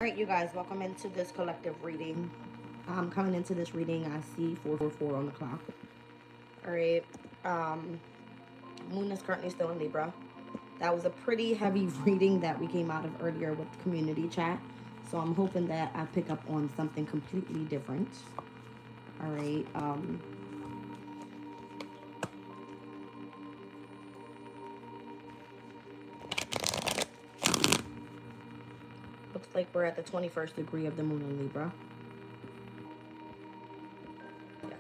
All right, you guys, welcome into this collective reading. Coming into this reading, I see 444 on the clock. All right. Um, Moon is currently still in Libra. That was a pretty heavy reading that we came out of earlier with community chat. So I'm hoping that I pick up on something completely different. All right. Looks like we're at the 21st degree of the Moon in Libra. Yes.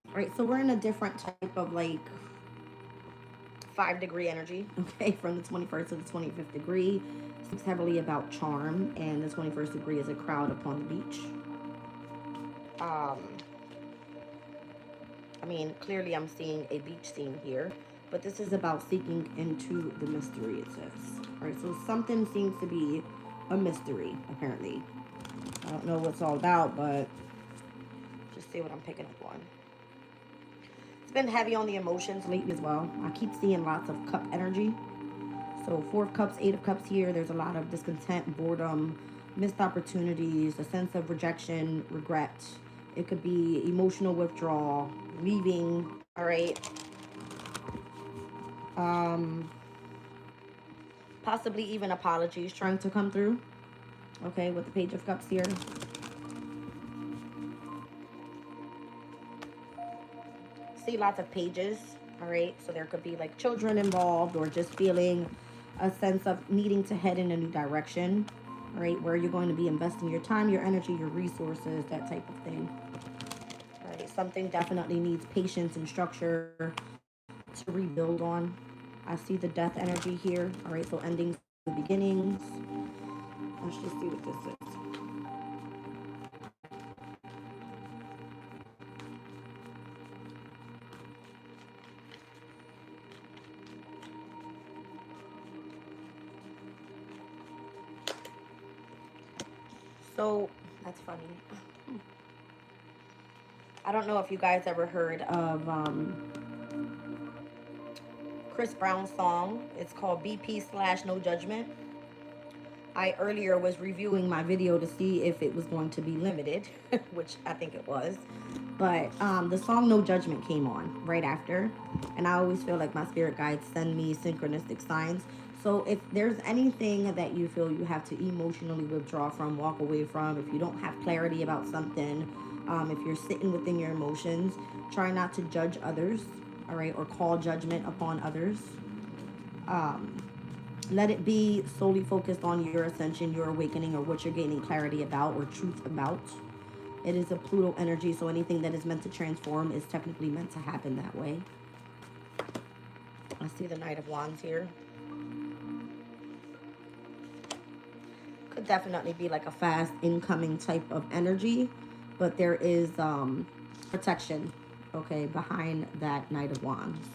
All right, so we're in a different type of like 5-degree energy, okay, from the 21st to the 25th degree. Speaks heavily about charm, and the 21st degree is a crowd upon the beach. I mean, clearly I'm seeing a beach scene here, but this is about seeking into the mystery, it says. All right, so something seems to be a mystery, apparently. I don't know what's all about, but just see what I'm picking up on. It's been heavy on the emotions lately as well. I keep seeing lots of cup energy. So 4 of Cups, 8 of Cups here. There's a lot of discontent, boredom, missed opportunities, a sense of rejection, regret. It could be emotional withdrawal, leaving. All right. Possibly even apologies trying to come through. Okay, with the Page of Cups here. See lots of pages. All right, so there could be like children involved, or just feeling a sense of needing to head in a new direction. All right, where you're going to be investing your time, your energy, your resources, that type of thing. All right, something definitely needs patience and structure to rebuild on. I see the death energy here. All right, so endings, beginnings. Let's just see what this is. So that's funny. I don't know if you guys ever heard of Chris Brown's song. It's called BP/No Judgment. I earlier was reviewing my video to see if it was going to be limited, which I think it was. But the song No Judgment came on right after. And I always feel like my spirit guides send me synchronistic signs. So if there's anything that you feel you have to emotionally withdraw from, walk away from, if you don't have clarity about something, if you're sitting within your emotions, try not to judge others, all right, or call judgment upon others. Let it be solely focused on your ascension, your awakening, or what you're gaining clarity about or truth about. It is a Pluto energy, so anything that is meant to transform is technically meant to happen that way. I see the Knight of Wands here. Could definitely be like a fast incoming type of energy, but there is protection, okay, behind that Knight of Wands.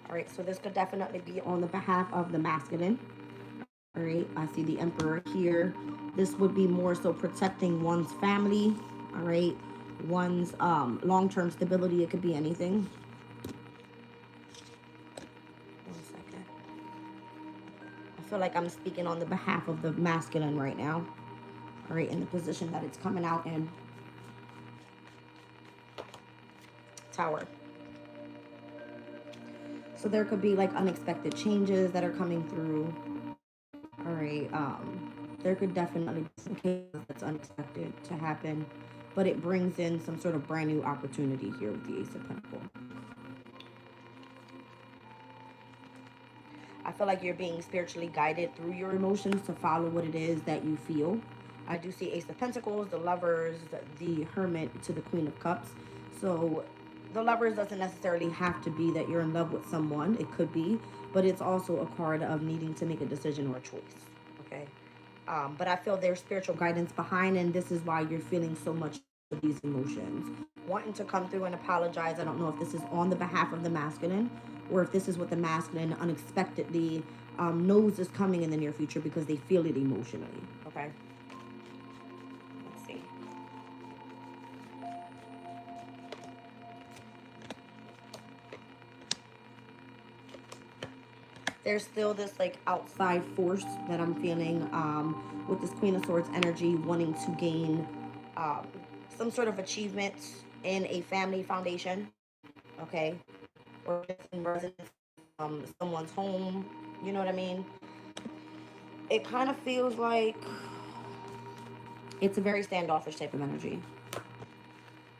All right, so this could definitely be on the behalf of the masculine. All right, I see the Emperor here. This would be more so protecting one's family, all right, one's long-term stability. It could be anything. 1 second. I feel like I'm speaking on the behalf of the masculine right now, all right, in the position that it's coming out in. Tower. So there could be like unexpected changes that are coming through. All right, there could definitely be some chaos that's unexpected to happen, but it brings in some sort of brand new opportunity here with the Ace of Pentacles. I feel like you're being spiritually guided through your emotions to follow what it is that you feel. I do see Ace of Pentacles, the Lovers, the Hermit to the Queen of Cups. So the Lovers doesn't necessarily have to be that you're in love with someone. It could be, but it's also a card of needing to make a decision or a choice. Okay. But I feel there's spiritual guidance behind, and this is why you're feeling so much of these emotions. Wanting to come through and apologize. I don't know if this is on the behalf of the masculine, or if this is what the masculine unexpectedly knows is coming in the near future because they feel it emotionally. Okay. Let's see. There's still this like outside force that I'm feeling with this Queen of Swords energy, wanting to gain um, some sort of achievement in a family foundation, okay, or just in residence, someone's home. You know what I mean? It kind of feels like it's a very standoffish type of energy.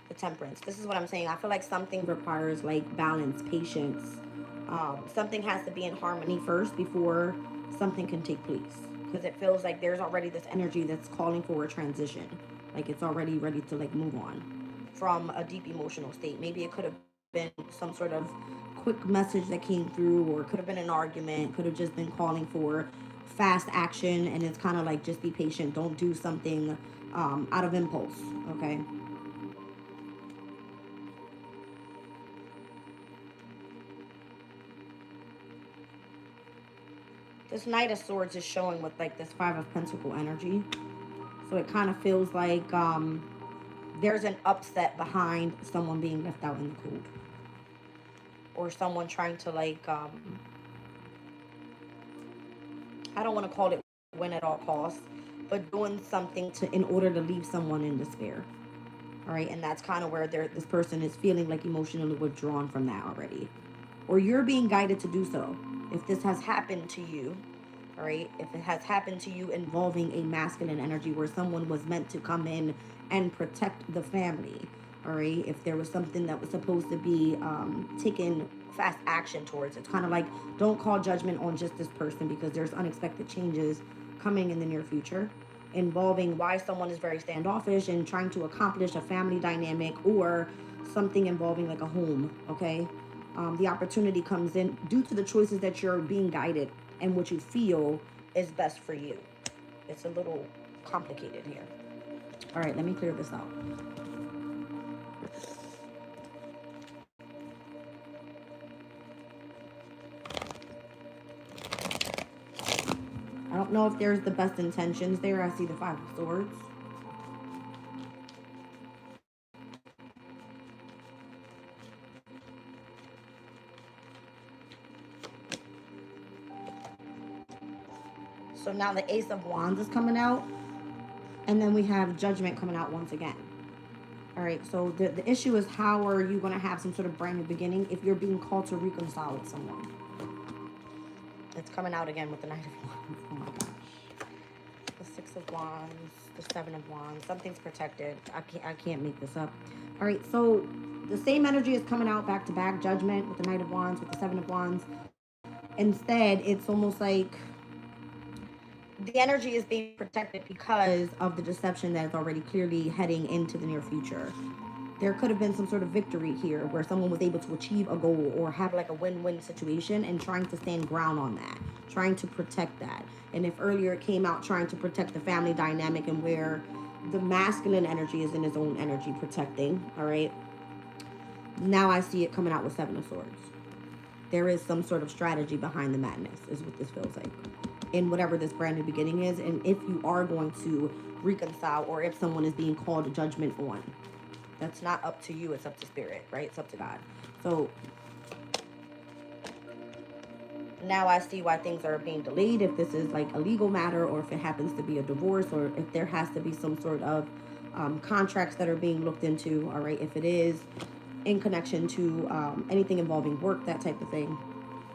The Temperance. This is what I'm saying. I feel like something requires like balance, patience. Something has to be in harmony first before something can take place. Because it feels like there's already this energy that's calling for a transition. Like it's already ready to like move on from a deep emotional state. Maybe it could have been some sort of quick message that came through, or it could have been an argument, could have just been calling for fast action. And it's kind of like, just be patient. Don't do something out of impulse. Okay. This Knight of Swords is showing with like this Five of Pentacle energy. So it kind of feels like there's an upset behind someone being left out in the cold. Or someone trying to like, I don't want to call it win at all costs, but doing something to in order to leave someone in despair. All right, and that's kind of where this person is feeling like emotionally withdrawn from that already. Or you're being guided to do so. If this has happened to you, all right, if it has happened to you involving a masculine energy where someone was meant to come in and protect the family, all right, if there was something that was supposed to be taken fast action towards, it's kind of like, don't call judgment on just this person, because there's unexpected changes coming in the near future involving why someone is very standoffish and trying to accomplish a family dynamic, or something involving like a home. Okay, the opportunity comes in due to the choices that you're being guided and what you feel is best for you. It's a little complicated here. All right, let me clear this out. I don't know if there's the best intentions there. I see the Five of Swords. So now the Ace of Wands is coming out. And then we have Judgment coming out once again. All right, so the issue is, how are you going to have some sort of brand new beginning if you're being called to reconcile with someone? It's coming out again with the Knight of Wands. Oh my gosh. The Six of Wands, the Seven of Wands. Something's protected. I can't make this up. All right, so the same energy is coming out back to back. Judgment with the Knight of Wands, with the Seven of Wands. Instead, it's almost like the energy is being protected because of the deception that is already clearly heading into the near future. There could have been some sort of victory here where someone was able to achieve a goal or have like a win-win situation, and trying to stand ground on that, trying to protect that. And if earlier it came out trying to protect the family dynamic, and where the masculine energy is in his own energy protecting, all right, now I see it coming out with Seven of Swords. There is some sort of strategy behind the madness, is what this feels like, in whatever this brand new beginning is. And if you are going to reconcile, or if someone is being called to judgment on, that's not up to you, it's up to spirit, right? It's up to God. So now I see why things are being delayed, if this is like a legal matter, or if it happens to be a divorce, or if there has to be some sort of contracts that are being looked into. All right, if it is in connection to anything involving work, that type of thing.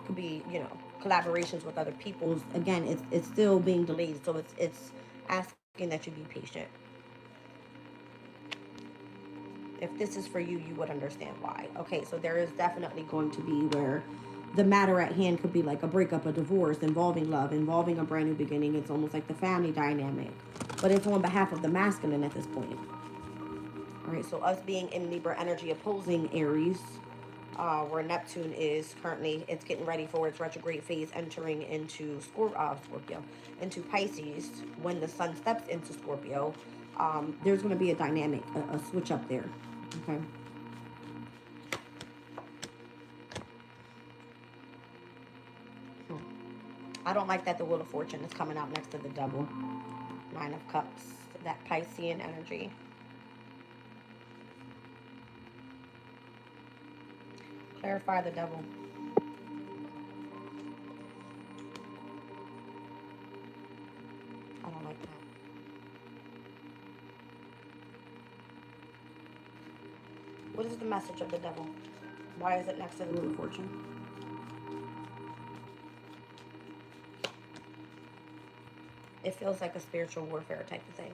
Could be, you know, collaborations with other people's. Again, it's still being delayed, so it's asking that you be patient. If this is for you, you would understand why. Okay, so there is definitely going to be where the matter at hand could be like a breakup, a divorce, involving love, involving a brand new beginning. It's almost like the family dynamic, but it's on behalf of the masculine at this point. All right, so us being in Libra energy opposing Aries, where Neptune is currently, it's getting ready for its retrograde phase, entering into Scorpio, into Pisces. When the sun steps into Scorpio, there's going to be a dynamic, a switch up there. Okay. I don't like that the Wheel of Fortune is coming out next to the Devil. Nine of Cups, that Piscean energy. Clarify the Devil. I don't like that. What is the message of the devil? Why is it next to the Wheel of Fortune? It feels like a spiritual warfare type of thing.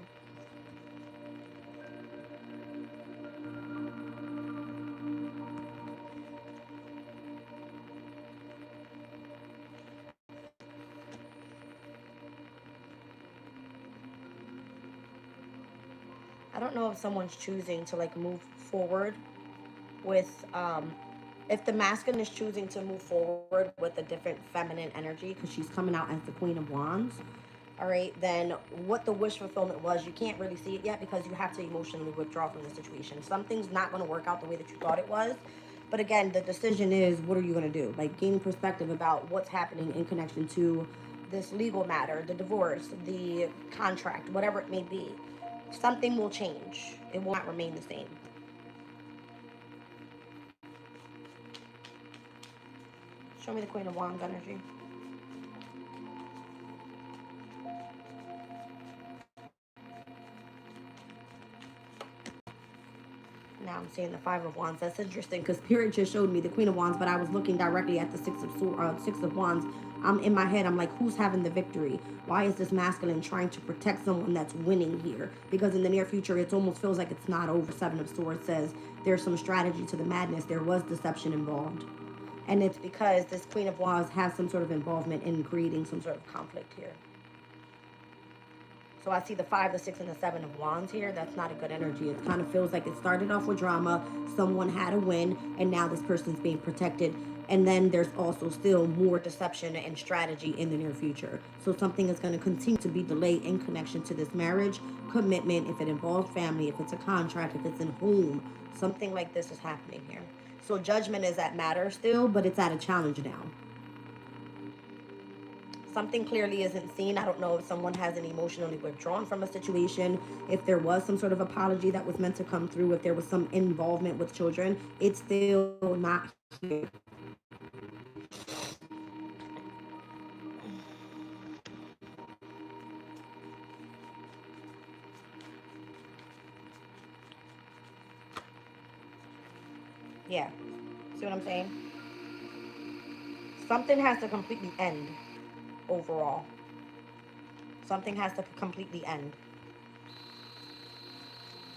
I don't know if someone's choosing to like move forward with if the masculine is choosing to move forward with a different feminine energy because she's coming out as the Queen of Wands. All right, then what the wish fulfillment was, you can't really see it yet because you have to emotionally withdraw from the situation. Something's not going to work out the way that you thought it was. But again, the decision is, what are you going to do? Like, gain perspective about what's happening in connection to this legal matter, the divorce, the contract, whatever it may be. Something will change. It will not remain the same. Show me the Queen of Wands energy. Now I'm seeing the Five of Wands. That's interesting because Spirit just showed me the Queen of Wands, but I was looking directly at the Six of Wands. I'm in my head. I'm like, who's having the victory? Why is this masculine trying to protect someone that's winning here? Because in the near future, it almost feels like it's not over. Seven of Swords says there's some strategy to the madness. There was deception involved. And it's because this Queen of Wands has some sort of involvement in creating some sort of conflict here. So I see the 5, the 6, and the 7 of Wands here. That's not a good energy. It kind of feels like it started off with drama. Someone had a win, and now this person's being protected. And then there's also still more deception and strategy in the near future. So something is going to continue to be delayed in connection to this marriage, commitment, if it involves family, if it's a contract, if it's in home. Something like this is happening here. So judgment is at matter still, but it's at a challenge now. Something clearly isn't seen. I don't know if someone hasn't emotionally withdrawn from a situation, if there was some sort of apology that was meant to come through, if there was some involvement with children. It's still not here. Yeah. See what I'm saying? Something has to completely end overall. Something has to completely end.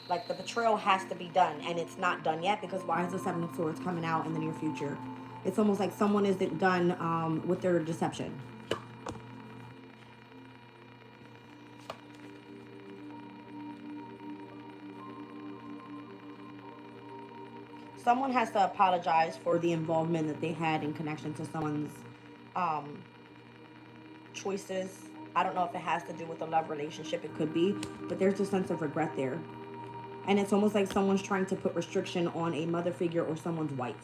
Like the betrayal has to be done, and it's not done yet because why is the Seven of Swords coming out in the near future? It's almost like someone isn't done with their deception. Someone has to apologize for the involvement that they had in connection to someone's choices. I don't know if it has to do with a love relationship. It could be, but there's a sense of regret there. And it's almost like someone's trying to put restriction on a mother figure or someone's wife.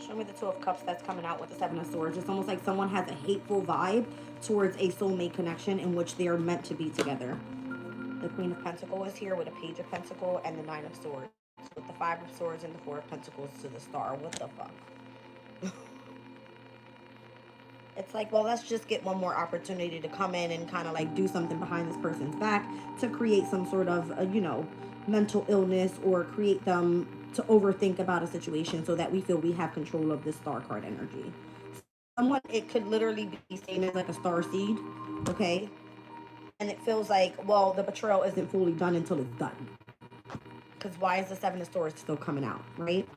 Show me the Two of Cups that's coming out with the Seven of Swords. It's almost like someone has a hateful vibe towards a soulmate connection in which they are meant to be together. The Queen of Pentacles is here with a Page of Pentacles and the Nine of Swords. With the Five of Swords and the Four of Pentacles to the Star. What the fuck? It's like, well, let's just get one more opportunity to come in and kind of like do something behind this person's back to create some sort of, mental illness or create them to overthink about a situation so that we feel we have control of this Star card energy. Someone, it could literally be seen as like a star seed, okay? And it feels like, well, the betrayal isn't fully done until it's done. Because why is the Seven of Swords still coming out, right?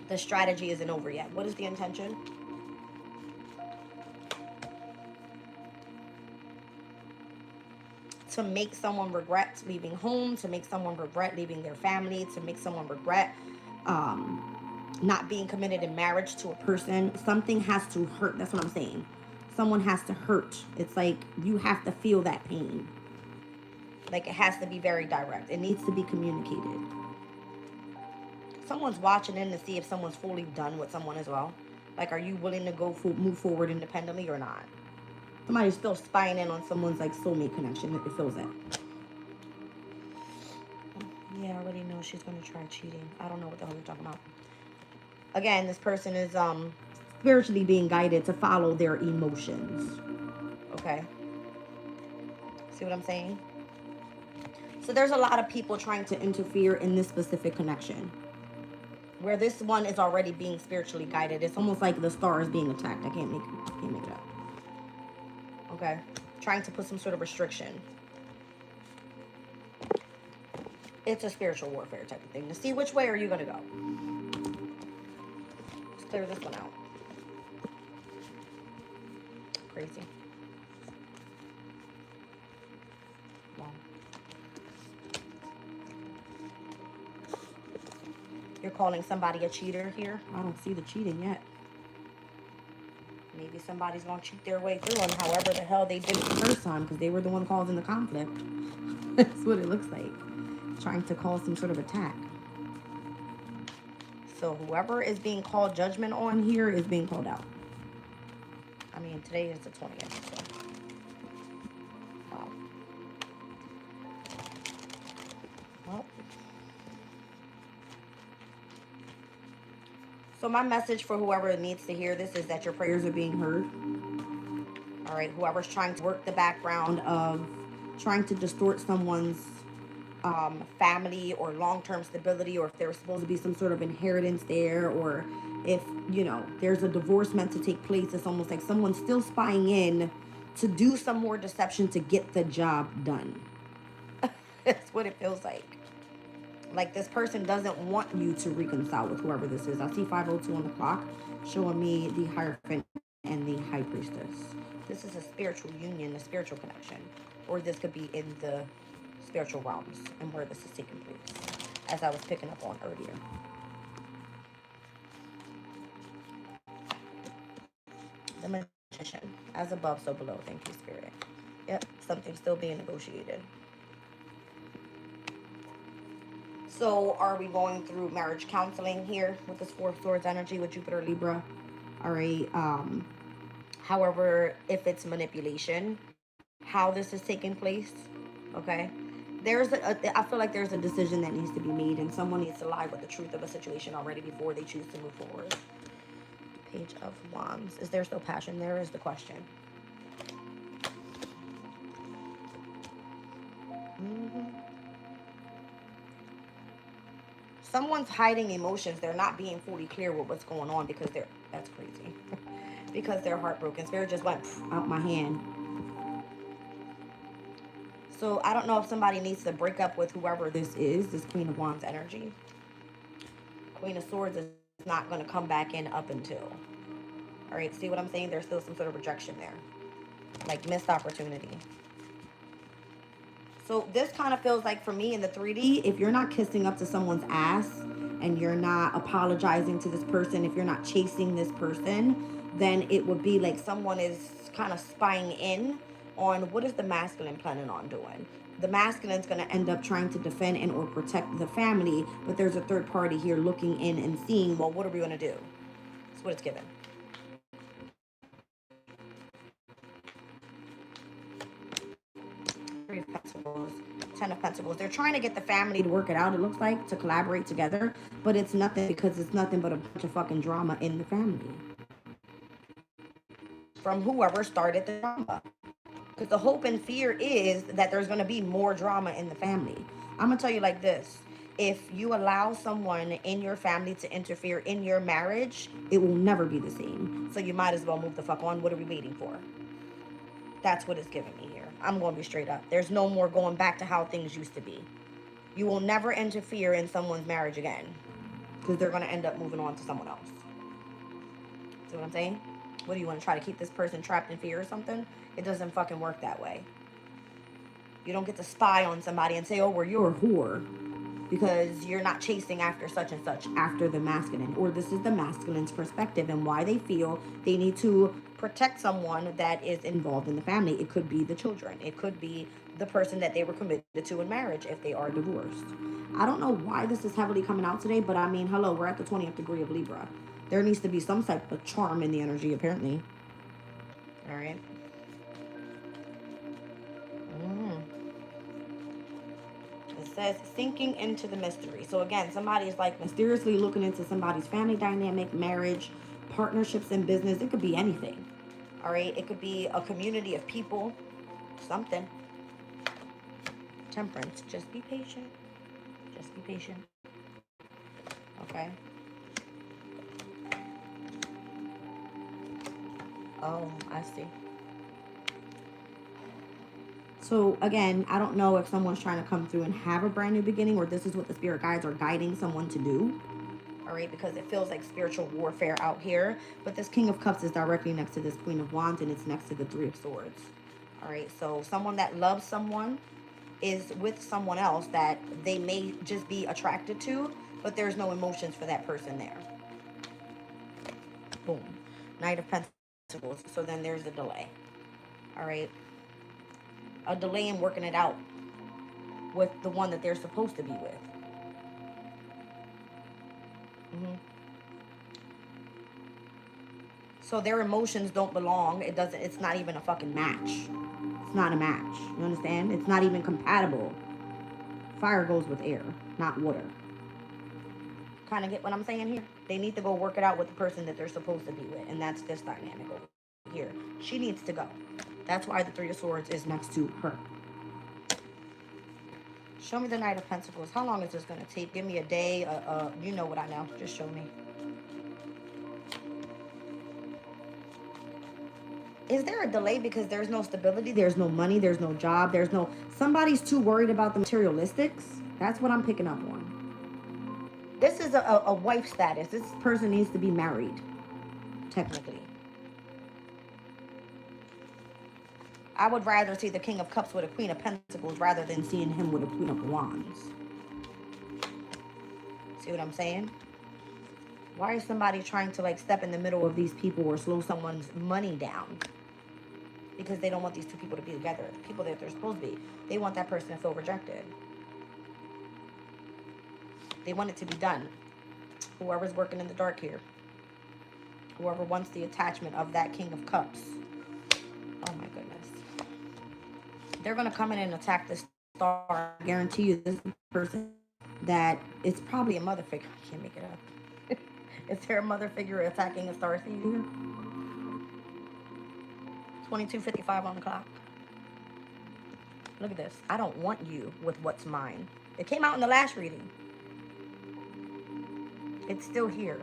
The strategy isn't over yet. What is the intention? To make someone regret leaving home, to make someone regret leaving their family, to make someone regret not being committed in marriage to a person. Something has to hurt. That's what I'm saying. Someone has to hurt. It's like you have to feel that pain. Like it has to be very direct. It needs to be communicated. Someone's watching in to see if someone's fully done with someone as well. Like, are you willing to move forward independently or not? Somebody's still spying in on someone's like soulmate connection. It feels it. Yeah, I already know she's gonna try cheating. I don't know what the hell you're talking about. Again, this person is spiritually being guided to follow their emotions. Okay. See what I'm saying? So there's a lot of people trying to interfere in this specific connection. Where this one is already being spiritually guided. It's almost like the star is being attacked. I can't make it up. Okay. Trying to put some sort of restriction. It's a spiritual warfare type of thing. To see which way are you going to go. Let's clear this one out. Crazy. Wow. You're calling somebody a cheater here? I don't see the cheating yet. Maybe somebody's going to cheat their way through on however the hell they did it the first time because they were the one causing the conflict. That's what it looks like. Trying to cause some sort of attack. So whoever is being called judgment on here is being called out. I mean, today is the 20th. So. Wow. Well. So my message for whoever needs to hear this is that your prayers are being heard. All right. Whoever's trying to work the background of trying to distort someone's family or long-term stability, or if there's supposed to be some sort of inheritance there, or if, you know, there's a divorce meant to take place, it's almost like someone's still spying in to do some more deception to get the job done. That's what it feels like. Like this person doesn't want you to reconcile with whoever this is. I see 502 on the clock showing me the Hierophant and the High Priestess. This is a spiritual union, a spiritual connection, or this could be in the spiritual realms and where this is taking place, as I was picking up on earlier. The Magician, as above, so below. Thank you, Spirit. Yep, something's still being negotiated. So are we going through marriage counseling here with this Four of Swords energy with Jupiter Libra? All right. However, if it's manipulation, how this is taking place, okay? I feel like there's a decision that needs to be made, and someone needs to lie with the truth of a situation already before they choose to move forward. Page of Wands. Is there still passion there is the question. Someone's hiding emotions. They're not being fully clear with what's going on because that's crazy. Because they're heartbroken. Spirit just went out my hand. So I don't know if somebody needs to break up with whoever this is, this Queen of Wands energy. Queen of Swords is not going to come back in up until. All right, see what I'm saying? There's still some sort of rejection there. Like missed opportunity. So this kind of feels like for me in the 3D, if you're not kissing up to someone's ass and you're not apologizing to this person, if you're not chasing this person, then it would be like someone is kind of spying in on what is the masculine planning on doing. The masculine's going to end up trying to defend and or protect the family, but there's a third party here looking in and seeing, well, what are we going to do? That's what it's given. Three of Pentacles, 10 of Pentacles. They're trying to get the family to work it out, it looks like, to collaborate together, but it's nothing because it's nothing but a bunch of fucking drama in the family. From whoever started the drama. Because the hope and fear is that there's going to be more drama in the family. I'm going to tell you like this. If you allow someone in your family to interfere in your marriage, it will never be the same. So you might as well move the fuck on. What are we waiting for? That's what it's giving me here. I'm going to be straight up. There's no more going back to how things used to be. You will never interfere in someone's marriage again. Because they're going to end up moving on to someone else. See what I'm saying? What do you want to try to keep this person trapped in fear or something? It doesn't fucking work that way. You don't get to spy on somebody and say, oh, well, you're a whore because you're not chasing after such and such, after the masculine. Or this is the masculine's perspective and why they feel they need to protect someone that is involved in the family. It could be the children. It could be the person that they were committed to in marriage if they are divorced. I don't know why this is heavily coming out today, but I mean, hello, we're at the 20th degree of Libra. There needs to be some type of charm in the energy, apparently. All right. says sinking into the mystery. So again, somebody is like mysteriously looking into somebody's family dynamic, marriage, partnerships in business. It could be anything. All right. It could be a community of people, something. Temperance. Just be patient. Just be patient. Okay. Oh, I see. So again, I don't know if someone's trying to come through and have a brand new beginning, or this is what the spirit guides are guiding someone to do. All right, because it feels like spiritual warfare out here. But this King of Cups is directly next to this Queen of Wands, and it's next to the Three of Swords. All right, so someone that loves someone is with someone else that they may just be attracted to, but there's no emotions for that person there. Boom. Knight of Pentacles. So then there's a delay. All right. A delay in working it out with the one that they're supposed to be with. So their emotions don't belong. It's not even a fucking match. It's not a match. You understand? It's not even compatible. Fire goes with air, not water. Kind of get what I'm saying here? They need to go work it out with the person that they're supposed to be with. And that's this dynamic over here. She needs to go. That's why the Three of Swords is next to her. Show me the Knight of Pentacles. How long is this going to take? Give me a day. You know what I know. Just show me. Is there a delay because there's no stability? There's no money. There's no job. There's no... Somebody's too worried about the materialistics. That's what I'm picking up on. This is a wife status. This person needs to be married, technically. I would rather see the King of Cups with a Queen of Pentacles rather than seeing him with a Queen of Wands. See what I'm saying? Why is somebody trying to like step in the middle of these people or slow someone's money down? Because they don't want these two people to be together. The people that they're supposed to be. They want that person to feel rejected. They want it to be done. Whoever's working in the dark here. Whoever wants the attachment of that King of Cups. Oh my goodness. They're going to come in and attack this star. I guarantee you this person that it's probably a mother figure. I can't make it up. Is there a mother figure attacking a star seed here? 22:55 on the clock. Look at this. I don't want you with what's mine. It came out in the last reading. It's still here.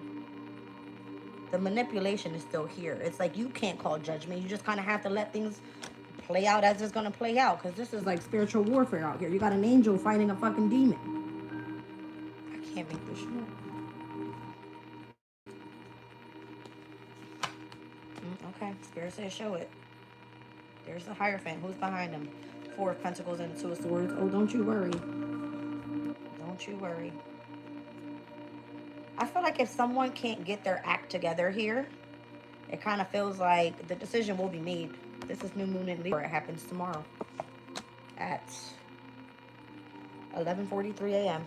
The manipulation is still here. It's like you can't call judgment. You just kind of have to let things play out as it's going to play out. Because this is like spiritual warfare out here. You got an angel fighting a fucking demon. I can't make this shit up. Okay, Spirit says show it. There's the Hierophant. Who's behind him? Four of Pentacles and the Two of Swords. Oh, don't you worry. Don't you worry. I feel like if someone can't get their act together here, it kind of feels like the decision will be made. This is new moon in Libra. It happens tomorrow at 11:43 a.m.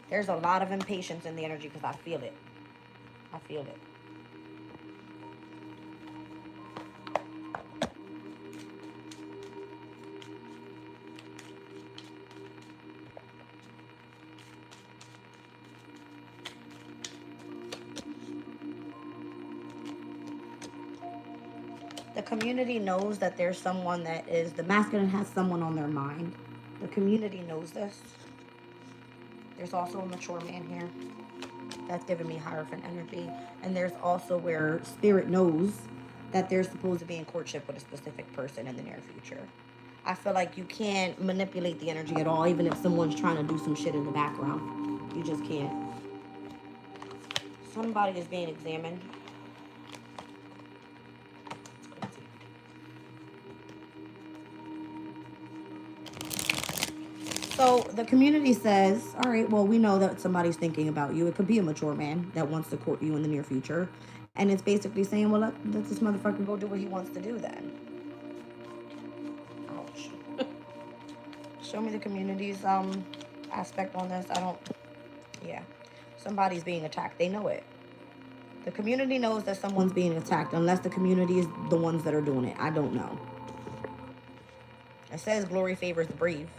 There's a lot of impatience in the energy because I feel it. I feel it. The community knows that there's someone that is, the masculine has someone on their mind. The community knows this. There's also a mature man here. That's giving me Hierophant energy. And there's also where Spirit knows that they're supposed to be in courtship with a specific person in the near future. I feel like you can't manipulate the energy at all, even if someone's trying to do some shit in the background. You just can't. Somebody is being examined. So the community says, all right, well, we know that somebody's thinking about you. It could be a mature man that wants to court you in the near future. And it's basically saying, well, let this motherfucker go do what he wants to do then. Ouch. Show me the community's aspect on this. Yeah. Somebody's being attacked. They know it. The community knows that someone's being attacked, unless the community is the ones that are doing it. I don't know. It says glory favors the brave.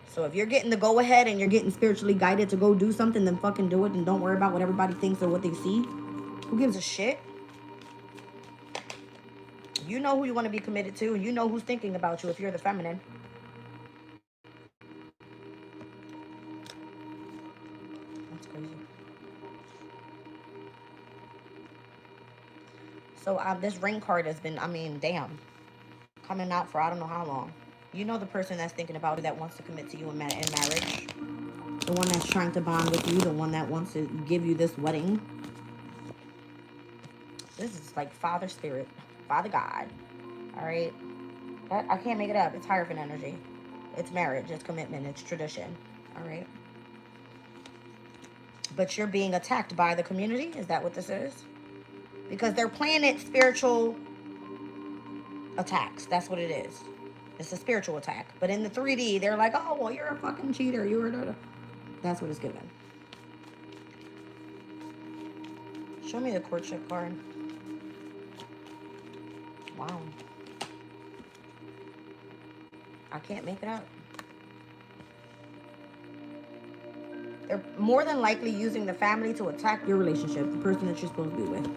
So if you're getting the go ahead and you're getting spiritually guided to go do something, then fucking do it and don't worry about what everybody thinks or what they see. Who gives a shit? You know who you want to be committed to, and you know who's thinking about you if you're the feminine. That's crazy. So this ring card has been, I mean, damn, coming out for I don't know how long. You know the person that's thinking about you, that wants to commit to you in marriage. The one that's trying to bond with you, the one that wants to give you this wedding. This is like Father Spirit, Father God. All right? I can't make it up. It's Hierophant energy. It's marriage. It's commitment. It's tradition. All right? But you're being attacked by the community? Is that what this is? Because they're planning spiritual attacks. That's what it is. It's a spiritual attack. But in the 3D, they're like, oh, well, you're a fucking cheater. You're a... That's what it's given. Show me the courtship card. Wow. I can't make it up. They're more than likely using the family to attack your relationship, the person that you're supposed to be with.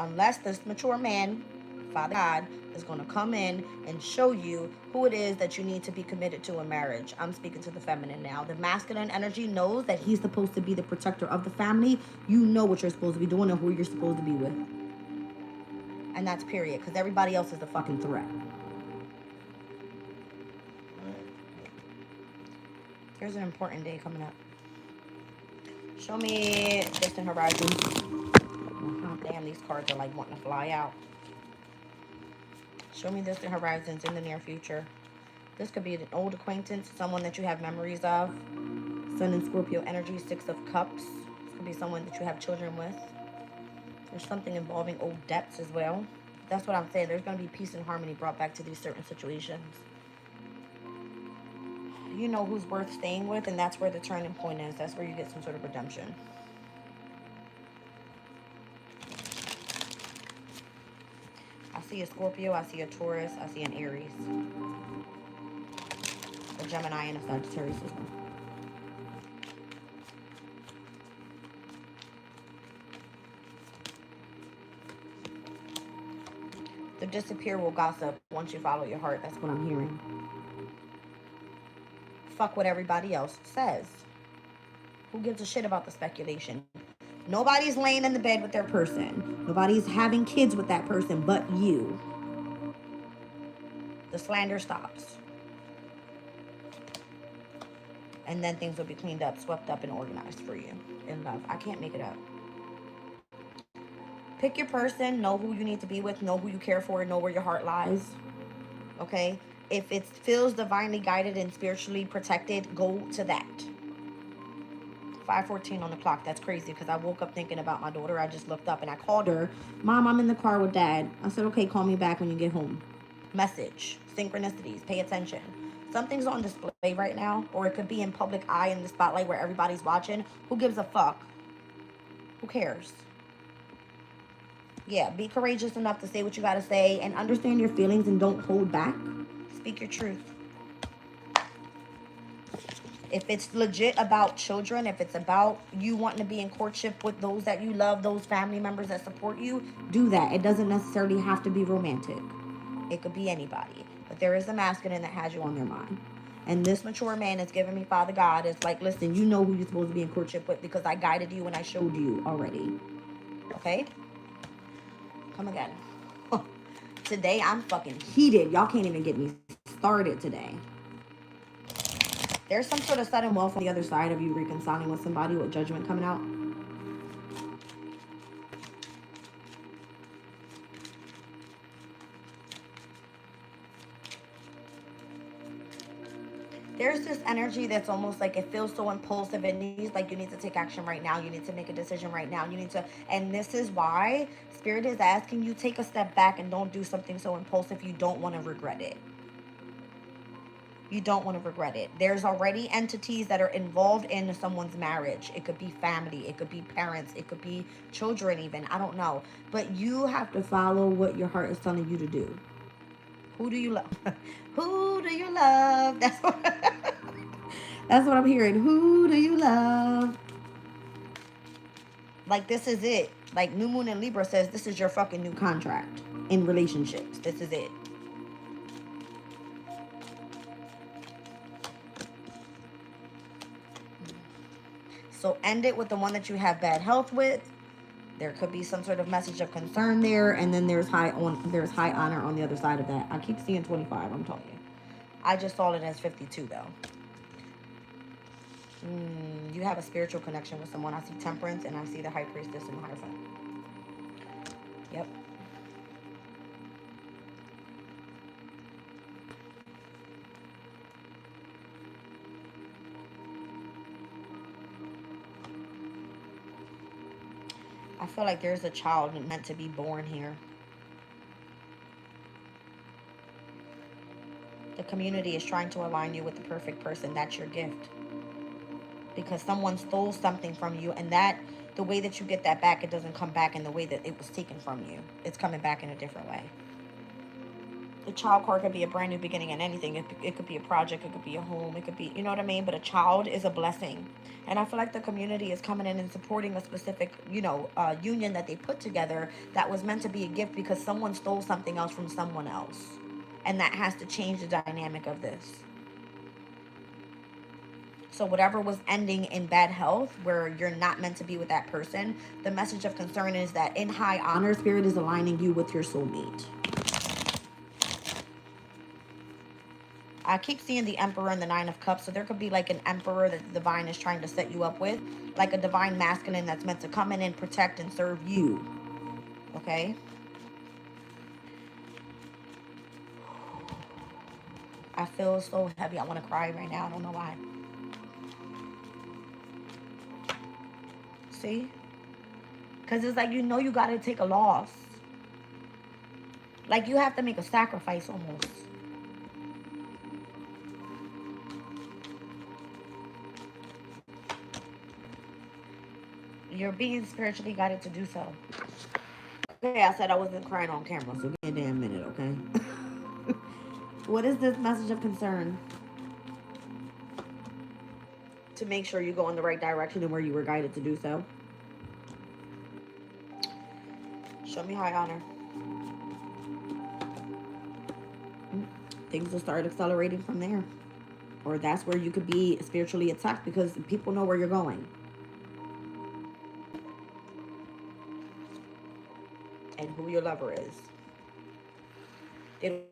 Unless this mature man, Father God, is going to come in and show you who it is that you need to be committed to in marriage. I'm speaking to the feminine now. The masculine energy knows that he's supposed to be the protector of the family. You know what you're supposed to be doing and who you're supposed to be with. And that's period, because everybody else is a fucking threat. Here's an important day coming up. Show me distant horizons. Oh, damn, these cards are like wanting to fly out. Show me distant horizons in the near future. This could be an old acquaintance, someone that you have memories of. Sun and Scorpio energy, 6 of Cups. This could be someone that you have children with. There's something involving old debts as well. That's what I'm saying. There's going to be peace and harmony brought back to these certain situations. You know who's worth staying with, and that's where the turning point is. That's where you get some sort of redemption. I see a Scorpio, I see a Taurus, I see an Aries. A Gemini and a Sagittarius as well. The disappear will gossip once you follow your heart. That's what I'm hearing. Fuck what everybody else says. Who gives a shit about the speculation? Nobody's laying in the bed with their person. Nobody's having kids with that person but you. The slander stops. And then things will be cleaned up, swept up, and organized for you in love. I can't make it up. Pick your person. Know who you need to be with. Know who you care for. Know where your heart lies. Okay? If it feels divinely guided and spiritually protected, go to that. 5:14 on the clock. That's crazy because I woke up thinking about my daughter. I just looked up and I called her. Mom, I'm in the car with Dad. I said, okay, call me back when you get home. Message. Synchronicities. Pay attention. Something's on display right now, or it could be in public eye in the spotlight where everybody's watching. Who gives a fuck? Who cares? Yeah, be courageous enough to say what you gotta say and understand your feelings and don't hold back. Speak your truth. If it's legit about children, if it's about you wanting to be in courtship with those that you love, those family members that support you, do that. It doesn't necessarily have to be romantic. It could be anybody. But there is a masculine that has you on their mind. And this mature man is giving me Father God. It's like, listen, you know who you're supposed to be in courtship with because I guided you and I showed you already. Okay? Come again. Today, I'm fucking heated. Y'all can't even get me started today. There's some sort of sudden wealth on the other side of you reconciling with somebody with judgment coming out. There's this energy that's almost like it feels so impulsive. It needs like you need to take action right now. You need to make a decision right now. You need to, and this is why Spirit is asking you take a step back and don't do something so impulsive you don't want to regret it. You don't want to regret it. There's already entities that are involved in someone's marriage. It could be family, it could be parents, it could be children, even. I don't know. But you have to follow what your heart is telling you to do. Who do you love? Who do you love? That's what I'm hearing. Who do you love? Like, this is it. Like, New Moon in Libra says, this is your fucking new contract in relationships. This is it. So end it with the one that you have bad health with. There could be some sort of message of concern there, and then there's high honor on the other side of that. I keep seeing 25. I'm telling you. I just saw it as 52 though. You have a spiritual connection with someone. I see Temperance, and I see the High Priestess and the Hierophant. Yep. I feel like there's a child meant to be born here. The community is trying to align you with the perfect person. That's your gift. Because someone stole something from you, and that the way that you get that back, it doesn't come back in the way that it was taken from you. It's coming back in a different way. The child card could be a brand new beginning in anything. It could be a project, it could be a home, it could be, you know what I mean? But a child is a blessing. And I feel like the community is coming in and supporting a specific, union that they put together that was meant to be a gift because someone stole something else from someone else. And that has to change the dynamic of this. So whatever was ending in bad health, where you're not meant to be with that person, the message of concern is that in high honor, Spirit is aligning you with your soulmate. I keep seeing the Emperor and the Nine of Cups, so there could be like an Emperor that the Divine is trying to set you up with, like a Divine Masculine that's meant to come in and protect and serve you. Okay? I feel so heavy. I want to cry right now. I don't know why. See? Because it's like, you got to take a loss. Like, you have to make a sacrifice almost. You're being spiritually guided to do so. Okay, I said I wasn't crying on camera, so give me a damn minute, okay? What is this message of concern? To make sure you go in the right direction and where you were guided to do so. Show me high honor. Things will start accelerating from there. Or that's where you could be spiritually attacked because people know where you're going. And who your lover is. They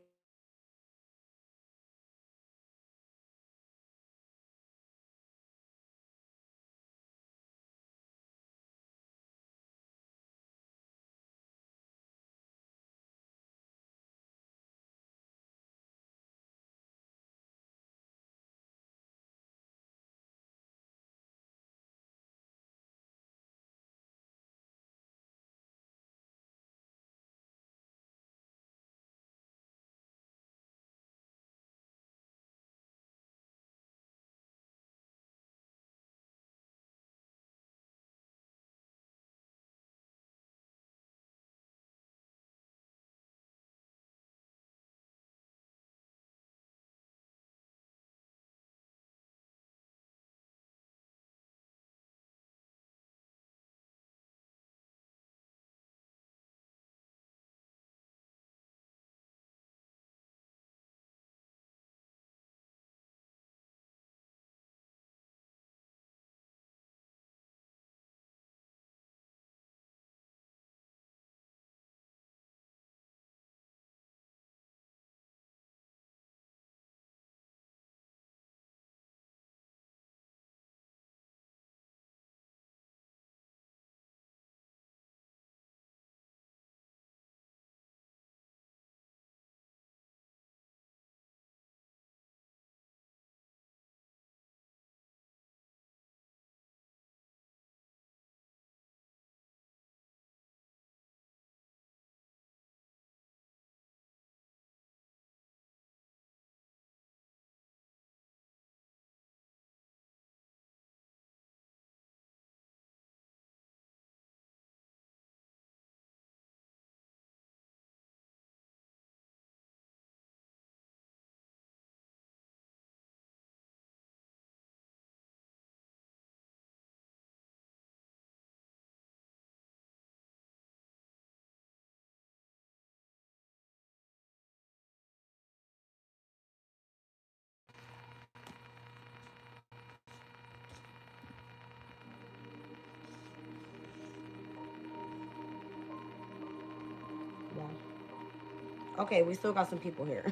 Okay, we still got some people here.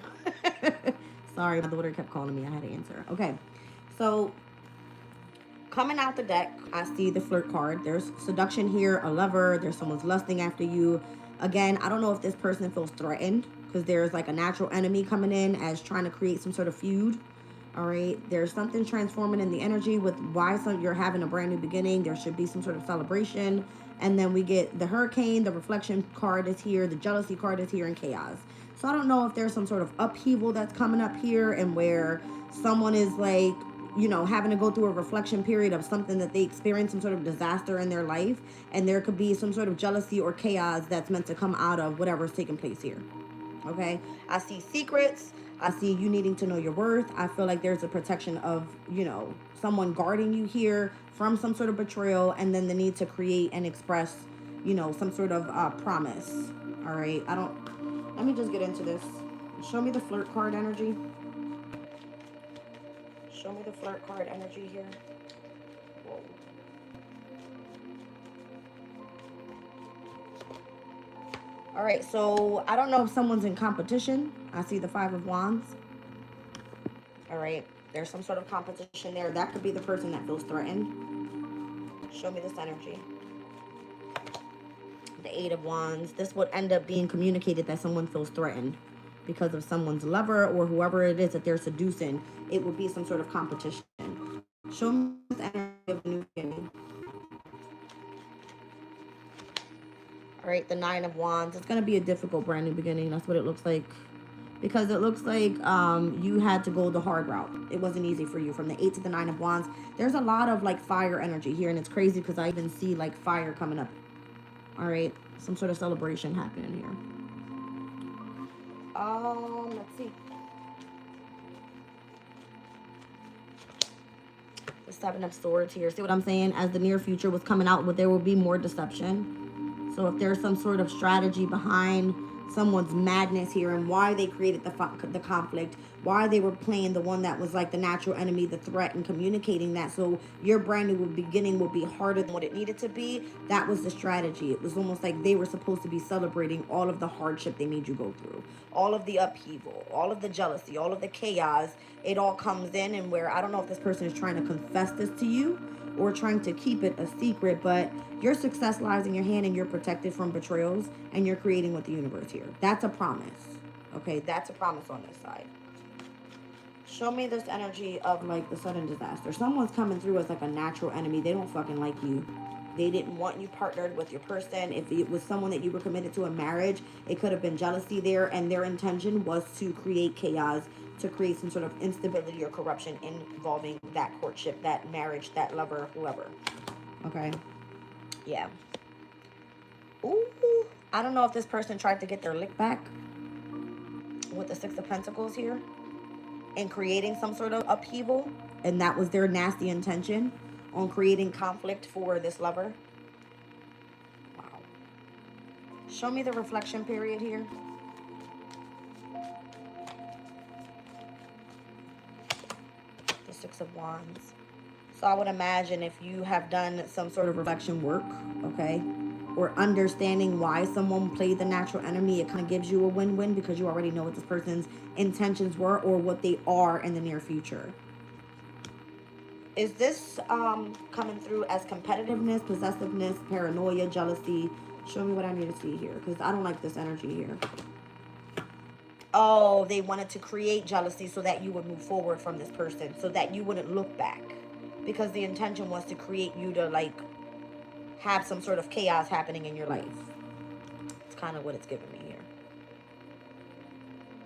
Sorry, my daughter kept calling me. I had to answer. Okay, so coming out the deck, I see the flirt card. There's seduction here, a lover. There's someone's lusting after you. Again, I don't know if this person feels threatened because there's like a natural enemy coming in as trying to create some sort of feud. All right, there's something transforming in the energy with why you're having a brand new beginning. There should be some sort of celebration. And then we get the hurricane, the reflection card is here, the jealousy card is here, and chaos. So I don't know if there's some sort of upheaval that's coming up here and where someone is like, you know, having to go through a reflection period of something that they experienced, some sort of disaster in their life, and there could be some sort of jealousy or chaos that's meant to come out of whatever's taking place here. Okay, I see secrets. I see you needing to know your worth. I feel like there's a protection of, you know, someone guarding you here from some sort of betrayal, and then the need to create and express, you know, some sort of promise. All right, I don't, let me just get into this. Show me the flirt card energy. Show me the flirt card energy here. Whoa. All right, so I don't know if someone's in competition. I see the Five of Wands. All right, there's some sort of competition there. That could be the person that feels threatened. Show me this energy. The Eight of Wands. This would end up being communicated that someone feels threatened because of someone's lover or whoever it is that they're seducing. It would be some sort of competition. Show me this energy of a new beginning. All right, the Nine of Wands. It's going to be a difficult brand new beginning. That's what it looks like. Because it looks like you had to go the hard route. It wasn't easy for you from the 8 to the 9 of Wands. There's a lot of like fire energy here, and it's crazy because I even see like fire coming up. All right, some sort of celebration happening here. Let's see. The Seven of Swords here. See what I'm saying? As the near future was coming out, but there will be more deception. So if there's some sort of strategy behind someone's madness here and why they created the conflict, why they were playing the one that was like the natural enemy, the threat, and communicating that, so your brand new beginning will be harder than what it needed to be. That was the strategy. It was almost like they were supposed to be celebrating all of the hardship they made you go through, all of the upheaval, all of the jealousy, all of the chaos. It all comes in, and where I don't know if this person is trying to confess this to you or trying to keep it a secret, but your success lies in your hand and you're protected from betrayals and you're creating with the universe here. That's a promise. Okay, that's a promise on this side. Show me this energy of like the sudden disaster. Someone's coming through as like a natural enemy. They don't fucking like you. They didn't want you partnered with your person. If it was someone that you were committed to in marriage, it could have been jealousy there, and their intention was to create chaos, to create some sort of instability or corruption involving that courtship, that marriage, that lover, whoever. Okay. Yeah. Ooh. I don't know if this person tried to get their lick back with the Six of Pentacles here and creating some sort of upheaval, and that was their nasty intention on creating conflict for this lover. Wow. Show me the reflection period here. The Six of Wands. So I would imagine if you have done some sort of reflection work, okay, or understanding why someone played the natural enemy, it kind of gives you a win-win because you already know what this person's intentions were or what they are in the near future. Is this coming through as competitiveness, possessiveness, paranoia, jealousy? Show me what I need to see here, because I don't like this energy here. Oh, they wanted to create jealousy so that you would move forward from this person, so that you wouldn't look back, because the intention was to create you to like have some sort of chaos happening in your life. It's kind of what it's giving me here.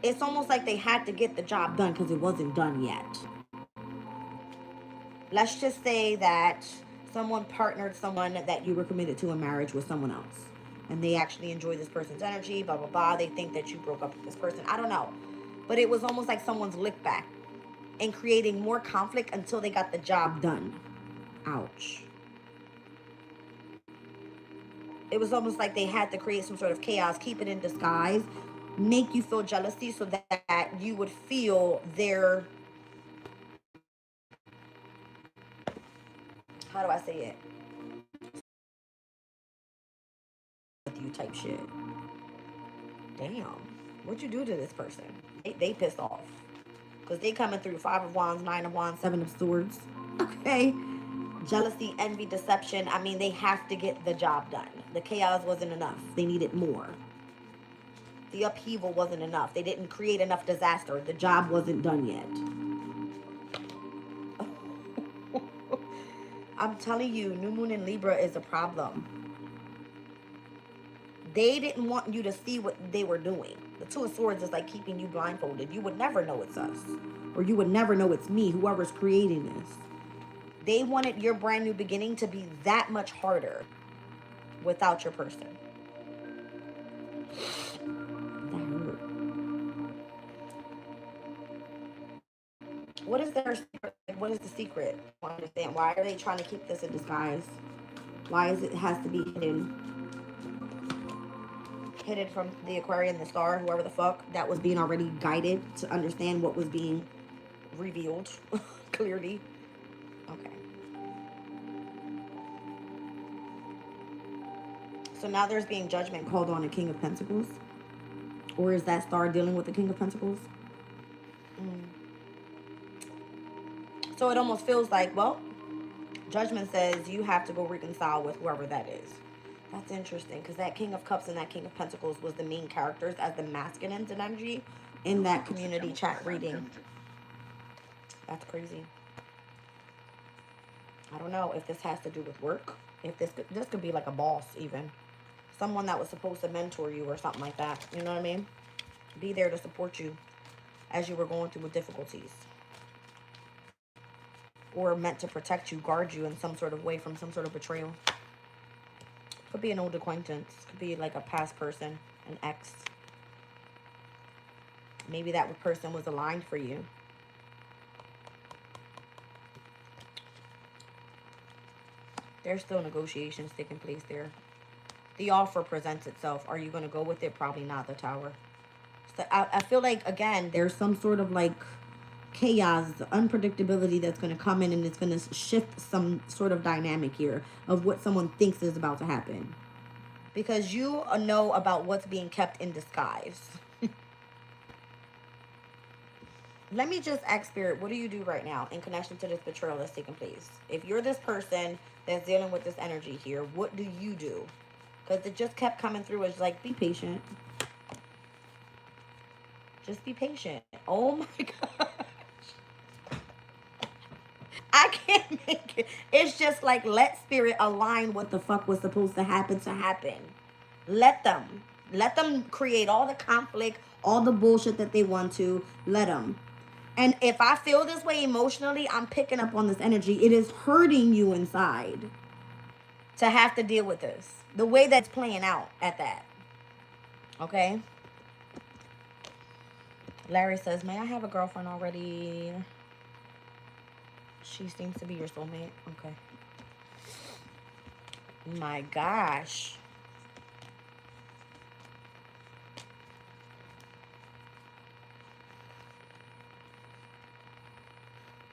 It's almost like they had to get the job done because it wasn't done yet. Let's just say that someone partnered someone that you were committed to in marriage with someone else, and they actually enjoy this person's energy, blah, blah, blah. They think that you broke up with this person. I don't know. But it was almost like someone's lick back and creating more conflict until they got the job done. Ouch. It was almost like they had to create some sort of chaos, keep it in disguise, make you feel jealousy so that you would feel their, how do I say it? With you type shit. Damn. What you do to this person? They pissed off. Because they coming through 5 of Wands, 9 of Wands, 7 of Swords. Okay. Jealousy, envy, deception. I mean, they have to get the job done. The chaos wasn't enough. They needed more. The upheaval wasn't enough. They didn't create enough disaster. The job wasn't done yet. I'm telling you, New Moon in Libra is a problem. They didn't want you to see what they were doing. The Two of Swords is like keeping you blindfolded. You would never know it's us. Or you would never know it's me, whoever's creating this. They wanted your brand new beginning to be that much harder without your person. That hurt. What is their secret? What is the secret? I don't understand. Why are they trying to keep this in disguise? Why is it has to be hidden? Hidden from the Aquarian, the star, whoever the fuck that was being already guided to understand what was being revealed clearly. Okay. So now there's being judgment called on the King of Pentacles. Or is that star dealing with the King of Pentacles? So it almost feels like, well, judgment says you have to go reconcile with whoever that is. That's interesting, because that King of Cups and that King of Pentacles was the main characters as the masculine energy in that community chat reading. That's crazy. I don't know if this has to do with work. If this could be like a boss even. Someone that was supposed to mentor you or something like that. You know what I mean? Be there to support you as you were going through with difficulties. Or meant to protect you, guard you in some sort of way from some sort of betrayal. Could be an old acquaintance. Could be like a past person, an ex. Maybe that person was aligned for you. There's still negotiations taking place there. The offer presents itself. Are you going to go with it? Probably not. The Tower. So I feel like, again, there's some sort of like chaos, unpredictability that's going to come in, and it's going to shift some sort of dynamic here of what someone thinks is about to happen. Because you know about what's being kept in disguise. Let me just ask Spirit, what do you do right now in connection to this betrayal that's taking place? If you're this person that's dealing with this energy here, what do you do? Because it just kept coming through as like, be patient. Just be patient. Oh my God. I can't make it. It's just like, let Spirit align what the fuck was supposed to happen. Let them create all the conflict, all the bullshit that they want to. Let them. And if I feel this way emotionally, I'm picking up on this energy. It is hurting you inside to have to deal with this. The way that's playing out at that. Okay? Larry says, may I have a girlfriend already? She seems to be your soulmate. Okay. My gosh.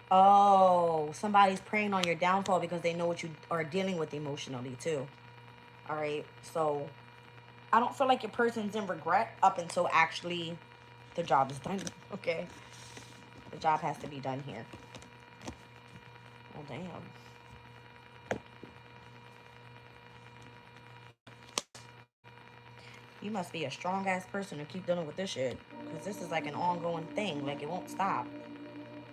Oh, somebody's preying on your downfall because they know what you are dealing with emotionally too. All right. So I don't feel like your person's in regret up until actually the job is done. Okay. The job has to be done here. Oh, damn. You must be a strong ass person to keep dealing with this shit. Because this is like an ongoing thing. Like, it won't stop.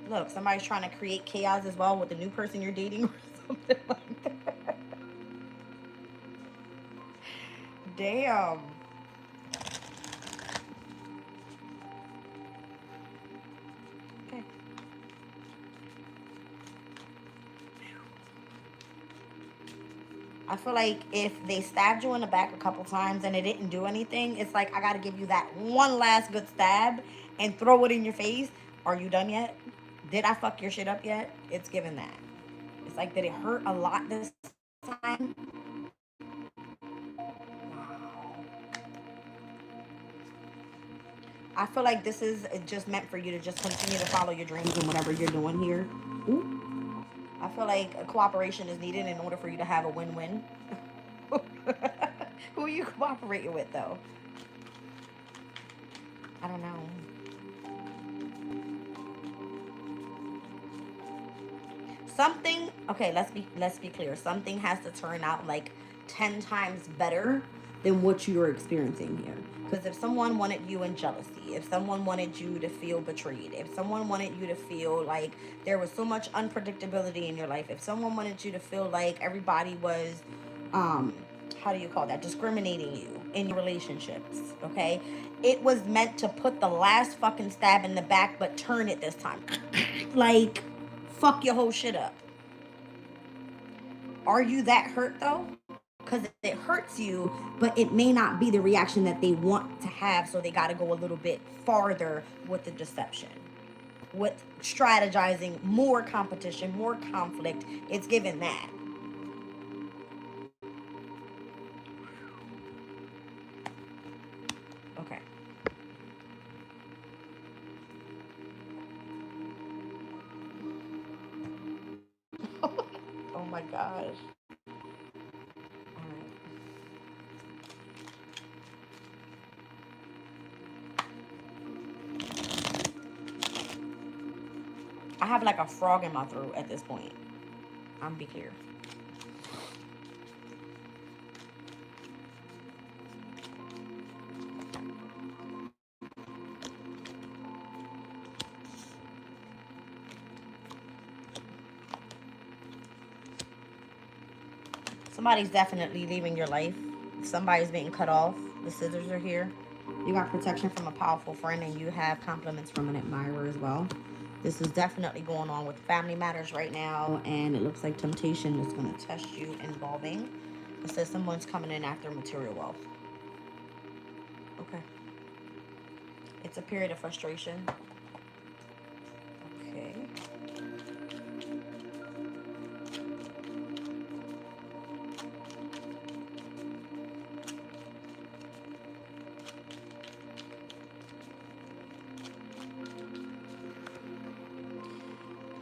Look, somebody's trying to create chaos as well with the new person you're dating or something like that. Damn. Okay. I feel like if they stabbed you in the back a couple times and it didn't do anything, it's like, I got to give you that one last good stab and throw it in your face. Are you done yet? Did I fuck your shit up yet? It's given that. It's like, did it hurt a lot this time? I feel like this is just meant for you to just continue to follow your dreams and whatever you're doing here. Ooh. I feel like a cooperation is needed in order for you to have a win-win. Who are you cooperating with, though? I don't know. Something, okay, let's be clear. Something has to turn out like 10 times better than what you're experiencing here. Because if someone wanted you in jealousy, if someone wanted you to feel betrayed, if someone wanted you to feel like there was so much unpredictability in your life, if someone wanted you to feel like everybody was, um how do you call that, discriminating you in your relationships, okay, it was meant to put the last fucking stab in the back, but turn it this time. Like, fuck your whole shit up. Are you that hurt though? Because it hurts you, but it may not be the reaction that they want to have, so they got to go a little bit farther with the deception, with strategizing, more competition, more conflict. It's given that. Okay. Oh my gosh. All right. I have like a frog in my throat at this point. I'm be clear. Somebody's definitely leaving your life. Somebody's being cut off. The scissors are here. You got protection from a powerful friend, and you have compliments from an admirer as well. This is definitely going on with family matters right now, and it looks like temptation is going to test you involving. It says someone's coming in after material wealth. Okay. It's a period of frustration. Okay.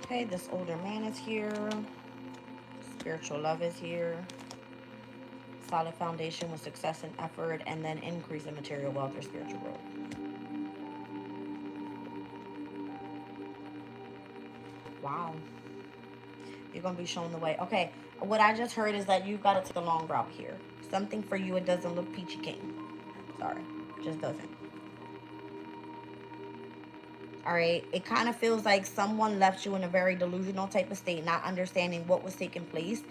Okay, this older man is here. Spiritual love is here. Solid foundation with success and effort, and then increase in material wealth or spiritual growth. Wow. You're going to be shown the way. Okay, what I just heard is that you've got to take the long route here. Something for you, it doesn't look peachy keen. Sorry, just doesn't. All right, it kind of feels like someone left you in a very delusional type of state, not understanding what was taking place.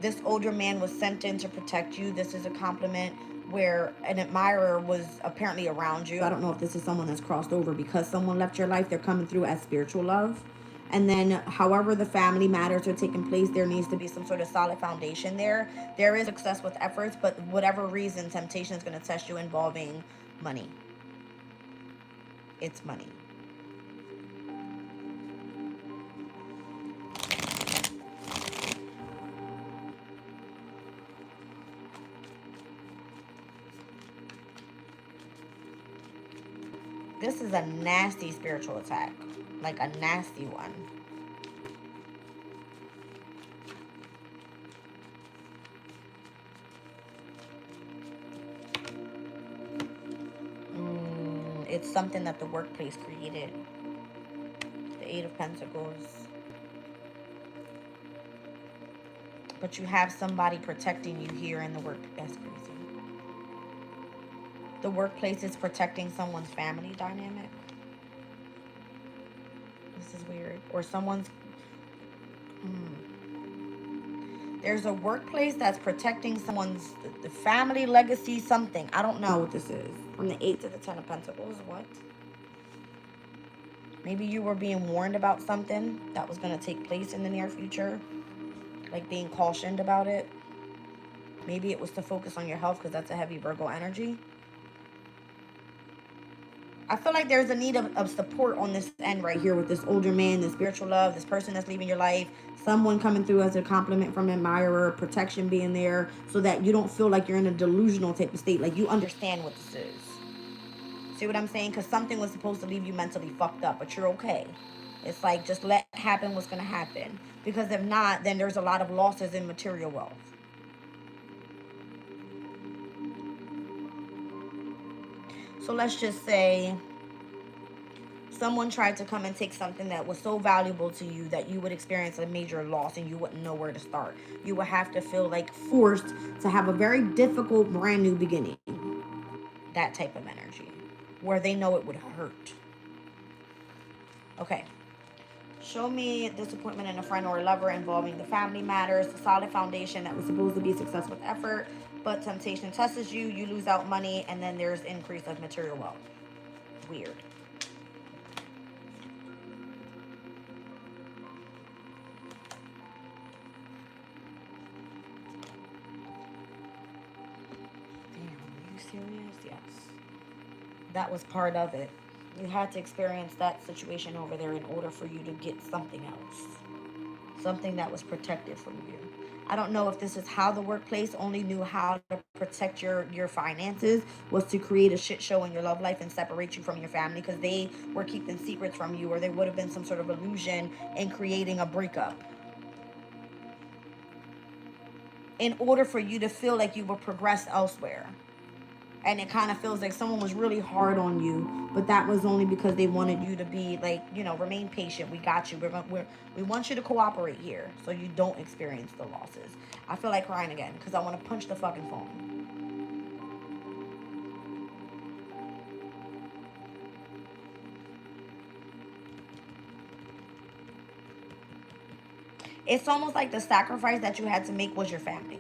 This older man was sent in to protect you. This is a compliment where an admirer was apparently around you. I don't know if this is someone that's crossed over because someone left your life. They're coming through as spiritual love. And then, however, the family matters are taking place, there needs to be some sort of solid foundation there. There is success with efforts, but whatever reason, temptation is going to test you involving money. It's money. This is a nasty spiritual attack, like a nasty one. It's something that the workplace created. The Eight of Pentacles. But you have somebody protecting you here in the work. That's crazy. The workplace is protecting someone's family dynamic. This is weird. Or someone's... There's a workplace that's protecting someone's the family legacy, something. I don't know what this is. From the 8 to the 10 of Pentacles. What? Maybe you were being warned about something that was going to take place in the near future. Like being cautioned about it. Maybe it was to focus on your health because that's a heavy Virgo energy. I feel like there's a need of support on this end right here with this older man, this spiritual love, this person that's leaving your life, someone coming through as a compliment from an admirer, protection being there so that you don't feel like you're in a delusional type of state. Like you understand what this is. See what I'm saying? Because something was supposed to leave you mentally fucked up, but you're okay. It's like just let happen what's going to happen. Because if not, then there's a lot of losses in material wealth. So let's just say someone tried to come and take something that was so valuable to you that you would experience a major loss and you wouldn't know where to start. You would have to feel like forced to have a very difficult brand new beginning. That type of energy where they know it would hurt. Okay. Show me disappointment in a friend or a lover involving the family matters. A solid foundation that was supposed to be success with effort, but temptation tests you. You lose out money, and then there's increase of material wealth. Weird. Damn, are you serious? Yes. That was part of it. You had to experience that situation over there in order for you to get something else. Something that was protected from you. I don't know if this is how the workplace only knew how to protect your finances, was to create a shit show in your love life and separate you from your family because they were keeping secrets from you, or there would have been some sort of illusion in creating a breakup in order for you to feel like you would progress elsewhere. And it kind of feels like someone was really hard on you, but that was only because they wanted you to be like, you know, remain patient. We got you. We want you to cooperate here so you don't experience the losses. I feel like crying again because I want to punch the fucking phone. It's almost like the sacrifice that you had to make was your family.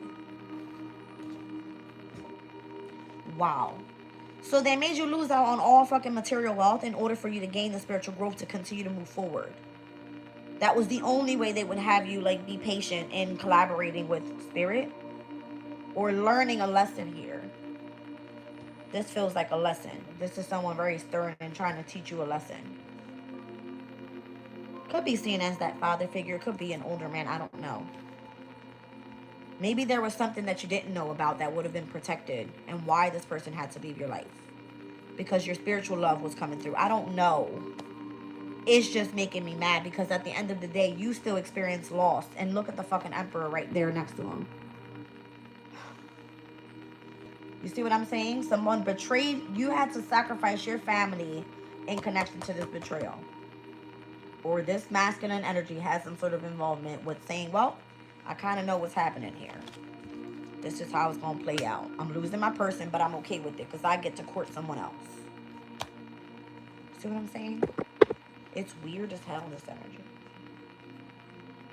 Wow. So they made you lose out on all fucking material wealth in order for you to gain the spiritual growth to continue to move forward. That was the only way they would have you like be patient in collaborating with spirit or learning a lesson here. This feels like a lesson. This is someone very stern and trying to teach you a lesson. Could be seen as that father figure. Could be an older man. I don't know. Maybe there was something that you didn't know about that would have been protected and why this person had to leave your life. Because your spiritual love was coming through. I don't know. It's just making me mad because at the end of the day, you still experience loss. And look at the fucking emperor right there next to him. You see what I'm saying? Someone betrayed. You had to sacrifice your family in connection to this betrayal. Or this masculine energy has some sort of involvement with saying, well, I kind of know what's happening here. This is how it's going to play out. I'm losing my person, but I'm okay with it because I get to court someone else. See what I'm saying? It's weird as hell, this energy.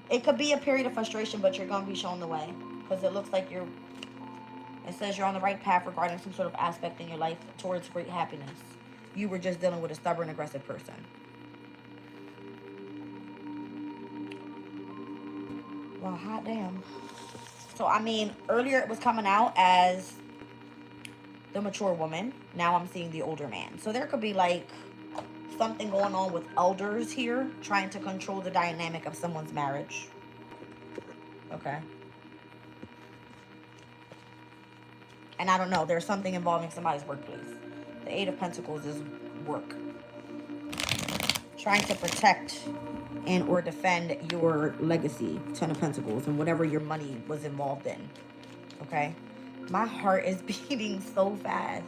It could be a period of frustration, but you're going to be shown the way. Because it looks like it says you're on the right path regarding some sort of aspect in your life towards great happiness. You were just dealing with a stubborn, aggressive person. Well, hot damn. So, I mean, earlier it was coming out as the mature woman. Now I'm seeing the older man. So there could be like something going on with elders here trying to control the dynamic of someone's marriage. Okay. And I don't know. There's something involving somebody's workplace. The Eight of Pentacles is work. Trying to protect and or defend your legacy. Ten of Pentacles and whatever your money was involved in. Okay? My heart is beating so fast.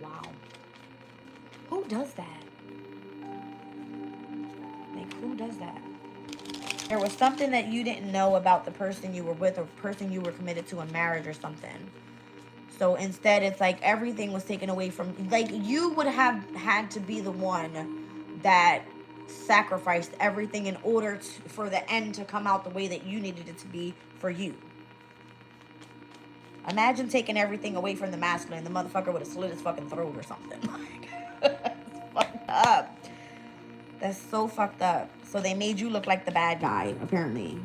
Wow. Who does that? Like, who does that? There was something that you didn't know about the person you were with or person you were committed to in marriage or something. So instead, it's like everything was taken away from, like, you would have had to be the one that sacrificed everything in order for the end to come out the way that you needed it to be for you. Imagine taking everything away from the masculine. The motherfucker would have slit his fucking throat or something. It's fucked up. That's so fucked up. So they made you look like the bad guy, apparently.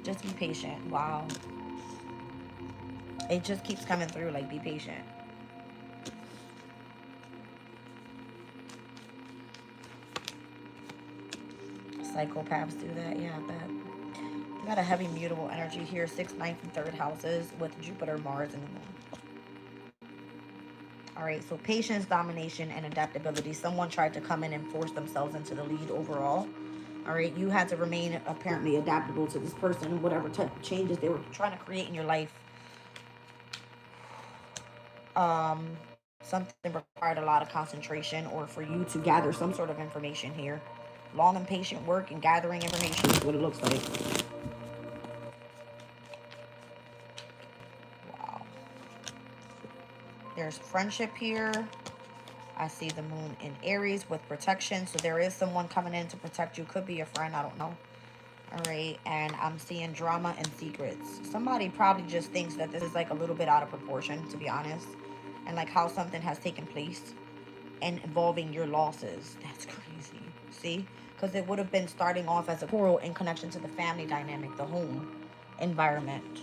Just be patient. Wow. It just keeps coming through, like, be patient. Psychopaths do that, yeah, I bet. You got a heavy mutable energy here, 6th, 9th, and 3rd houses with Jupiter, Mars, and the Moon. Alright, so patience, domination, and adaptability. Someone tried to come in and force themselves into the lead overall. All right, you had to remain apparently adaptable to this person and whatever type of changes they were trying to create in your life. Something required a lot of concentration, or for you to gather some sort of information here. Long and patient work and gathering information is what it looks like. Wow. There's friendship here. I see the moon in Aries with protection. So there is someone coming in to protect you. Could be a friend. I don't know. All right. And I'm seeing drama and secrets. Somebody probably just thinks that this is like a little bit out of proportion, to be honest. And like how something has taken place and involving your losses. That's crazy. See? Because it would have been starting off as a quarrel in connection to the family dynamic, the home environment.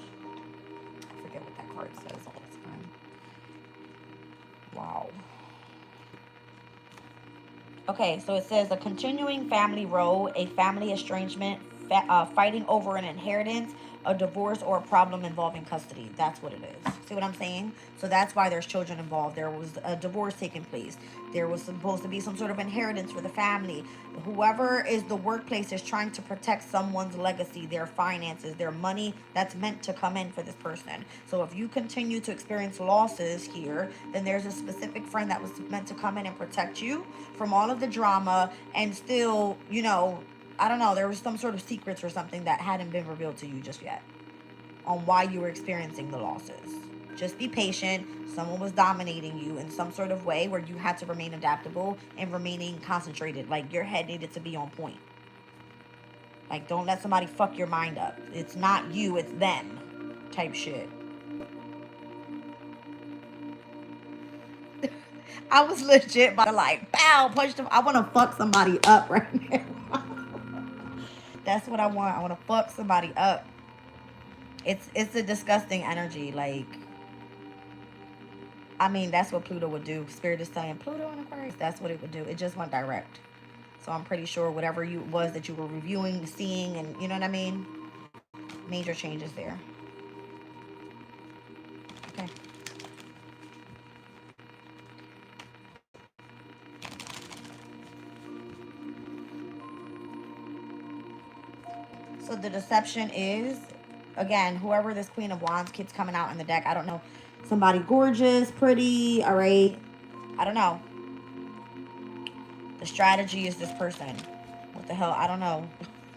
I forget what that card says all the time. Wow. Okay, so it says a continuing family row, a family estrangement, fighting over an inheritance, a divorce, or a problem involving custody. That's what it is. See what I'm saying? So that's why there's children involved. There was a divorce taking place. There was supposed to be some sort of inheritance for the family. Whoever is the workplace is trying to protect someone's legacy, their finances, their money that's meant to come in for this person. So if you continue to experience losses here, then there's a specific friend that was meant to come in and protect you from all of the drama and still, you know, I don't know, there was some sort of secrets or something that hadn't been revealed to you just yet on why you were experiencing the losses. Just be patient. Someone was dominating you in some sort of way where you had to remain adaptable and remaining concentrated. Like your head needed to be on point. Like don't let somebody fuck your mind up. It's not you, it's them type shit. I was legit about to like, pow, punch them. I want to fuck somebody up right now. That's what I want. I want to fuck somebody up. It's a disgusting energy. Like, I mean, that's what Pluto would do. Spirit is saying Pluto in Aquarius. That's what it would do. It just went direct. So I'm pretty sure whatever you was that you were reviewing, seeing, and you know what I mean. Major changes there. Okay. So the deception is, again, whoever this Queen of Wands keeps coming out in the deck. I don't know. Somebody gorgeous, pretty, all right. I don't know. The strategy is this person. What the hell? I don't know.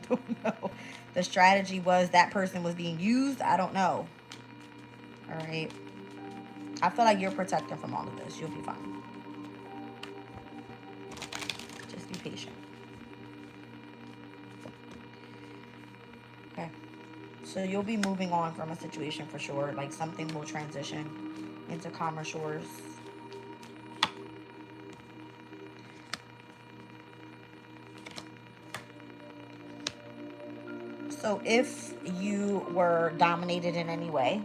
Don't know. The strategy was that person was being used. I don't know. All right. I feel like you're protected from all of this. You'll be fine. Just be patient. Okay. So you'll be moving on from a situation for sure. Like something will transition into calmer shores. So if you were dominated in any way,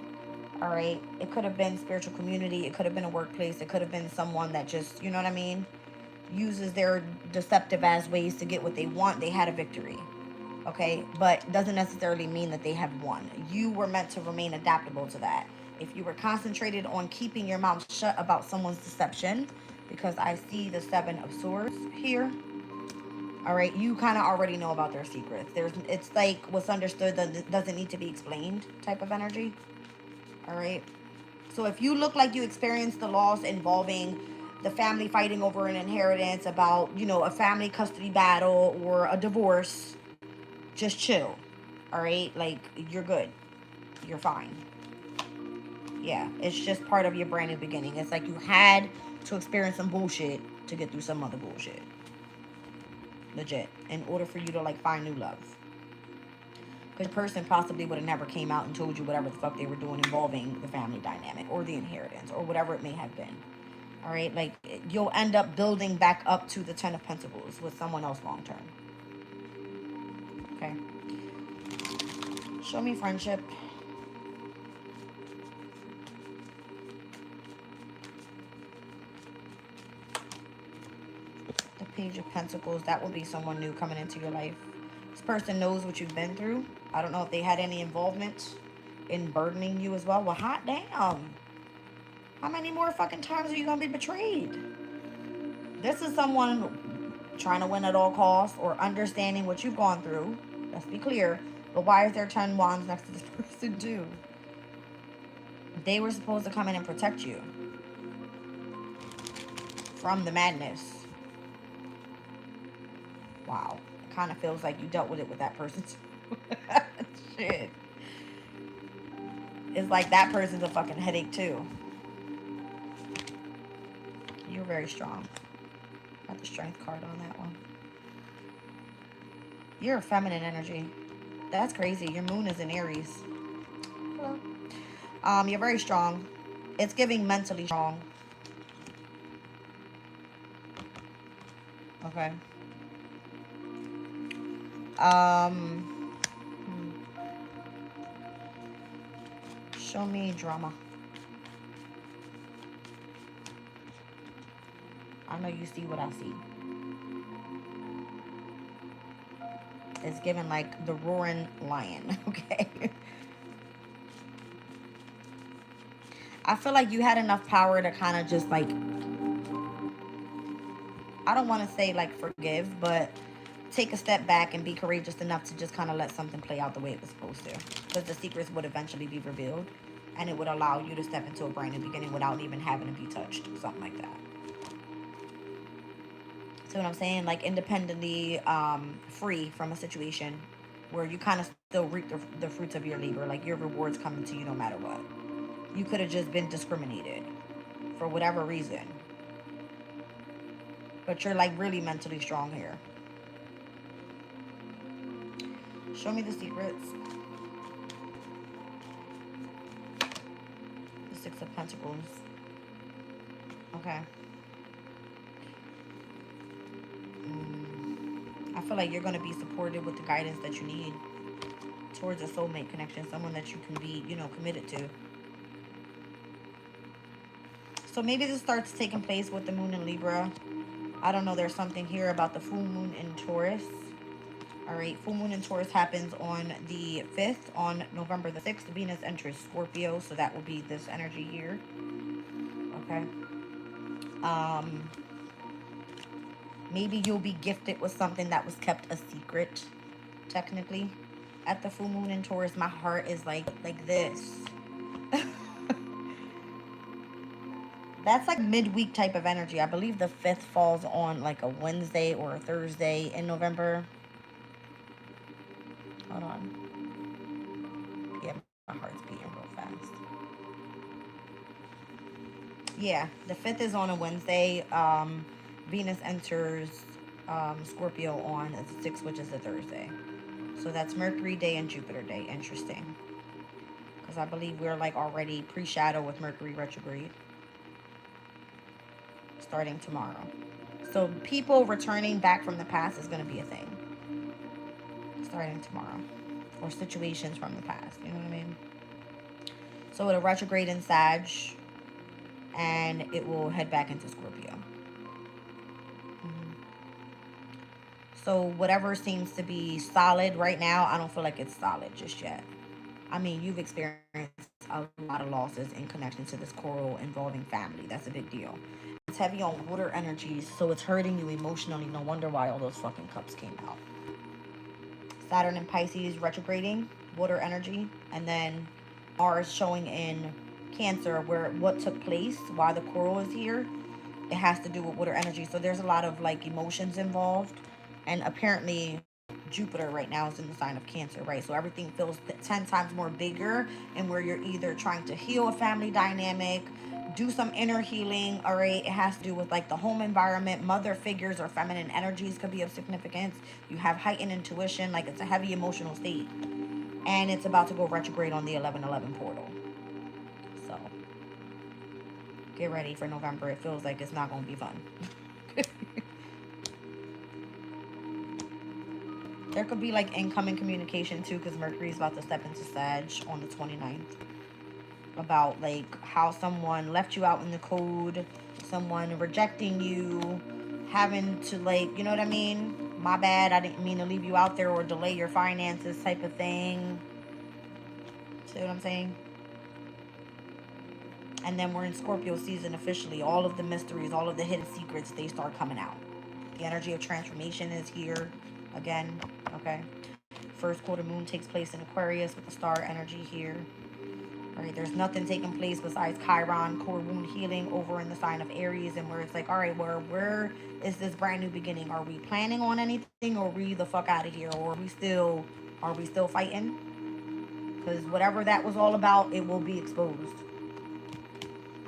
all right, it could have been spiritual community, it could have been a workplace, it could have been someone that just, you know what I mean, uses their deceptive as ways to get what they want. They had a victory, okay, but doesn't necessarily mean that they have won. You were meant to remain adaptable to that. If you were concentrated on keeping your mouth shut about someone's deception, because I see the Seven of Swords here, all right, you kind of already know about their secrets. It's like what's understood doesn't need to be explained type of energy. All right. So if you look like you experienced the loss involving the family fighting over an inheritance, about, you know, a family custody battle or a divorce, just chill. All right. Like you're good. You're fine. Yeah. It's just part of your brand new beginning. It's like you had to experience some bullshit to get through some other bullshit. Legit. In order for you to like find new love. Because the person possibly would have never came out and told you whatever the fuck they were doing involving the family dynamic or the inheritance or whatever it may have been. All right, like you'll end up building back up to the Ten of Pentacles with someone else long term. Okay. Show me friendship. The Page of Pentacles, that will be someone new coming into your life. This person knows what you've been through. I don't know if they had any involvement in burdening you as well. Well, hot damn. How many more fucking times are you going to be betrayed? This is someone trying to win at all costs, or understanding what you've gone through. Let's be clear. But why is there 10 wands next to this person too? They were supposed to come in and protect you from the madness. Wow. Kind of feels like you dealt with it with that person too. Shit. It's like that person's a fucking headache too. You're very strong. Got the strength card on that one. You're a feminine energy. That's crazy. Your moon is in Aries. Hello. You're very strong. It's giving mentally strong. Okay. Show me drama. I know you see what I see. It's given like the roaring lion, okay? I feel like you had enough power to kind of just like, I don't want to say like forgive, but take a step back and be courageous enough to just kind of let something play out the way it was supposed to. Because the secrets would eventually be revealed, and it would allow you to step into a brand new beginning without even having to be touched. Something like that. See what I'm saying? Like independently free from a situation where you kind of still reap the fruits of your labor. Like your rewards coming to you no matter what. You could have just been discriminated for whatever reason. But you're like really mentally strong here. Show me the secrets. The Six of Pentacles. Okay. I feel like you're going to be supported with the guidance that you need towards a soulmate connection. Someone that you can be, you know, committed to. So maybe this starts taking place with the moon in Libra. I don't know. There's something here about the full moon in Taurus. All right. Full moon in Taurus happens on the 5th. On November the 6th, Venus enters Scorpio. So that will be this energy here. Okay. Maybe you'll be gifted with something that was kept a secret, technically. At the full moon in Taurus, my heart is like this. That's like midweek type of energy. I believe the 5th falls on like a Wednesday or a Thursday in November. Hold on. Yeah, my heart's beating real fast. Yeah, the 5th is on a Wednesday. Venus enters Scorpio on the 6th, which is a Thursday. So that's Mercury Day and Jupiter Day. Interesting. Because I believe we're like already pre-shadow with Mercury retrograde. Starting tomorrow. So people returning back from the past is going to be a thing. Starting tomorrow. Or situations from the past. You know what I mean? So it'll retrograde in Sag. And it will head back into Scorpio. So whatever seems to be solid right now, I don't feel like it's solid just yet. I mean, you've experienced a lot of losses in connection to this coral involving family. That's a big deal. It's heavy on water energies, so it's hurting you emotionally. No wonder why all those fucking cups came out. Saturn and Pisces retrograding, water energy. And then Mars showing in Cancer, where what took place, why the coral is here, it has to do with water energy. So there's a lot of like emotions involved. And apparently Jupiter right now is in the sign of Cancer, right? So everything feels 10 times more bigger, and where you're either trying to heal a family dynamic, do some inner healing, all right? It has to do with like the home environment, mother figures or feminine energies could be of significance. You have heightened intuition, like it's a heavy emotional state. And it's about to go retrograde on the 11/11 portal. So get ready for November. It feels like it's not going to be fun. There could be like incoming communication too, because Mercury is about to step into Sag on the 29th. About like how someone left you out in the cold, someone rejecting you, having to like, you know what I mean? My bad, I didn't mean to leave you out there, or delay your finances type of thing. See what I'm saying? And then we're in Scorpio season officially. All of the mysteries, all of the hidden secrets, they start coming out. The energy of transformation is here again, okay? First quarter moon takes place in Aquarius with the star energy here. All right, there's nothing taking place besides Chiron, core wound healing over in the sign of Aries, and where it's like, all right, where is this brand new beginning? Are we planning on anything, or are we the fuck out of here, or are we still fighting? Because whatever that was all about, it will be exposed.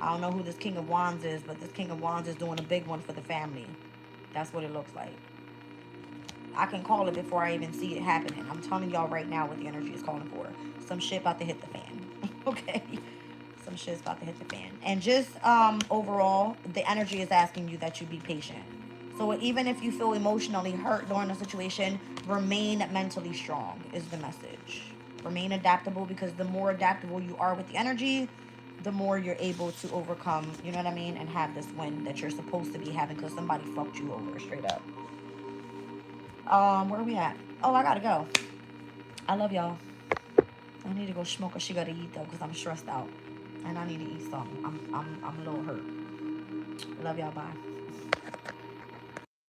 I don't know who this King of Wands is, but this King of Wands is doing a big one for the family. That's what it looks like. I can call it before I even see it happening. I'm telling y'all right now what the energy is calling for. Some shit about to hit the fan. Okay? Some shit's about to hit the fan. And just overall, the energy is asking you that you be patient. So even if you feel emotionally hurt during a situation, remain mentally strong is the message. Remain adaptable, because the more adaptable you are with the energy, the more you're able to overcome, you know what I mean, and have this win that you're supposed to be having because somebody fucked you over straight up. Where are we at? Oh, I gotta go. I love y'all. I need to go smoke a cigarette to eat though, because I'm stressed out. And I need to eat something. I'm a little hurt. Love y'all, bye.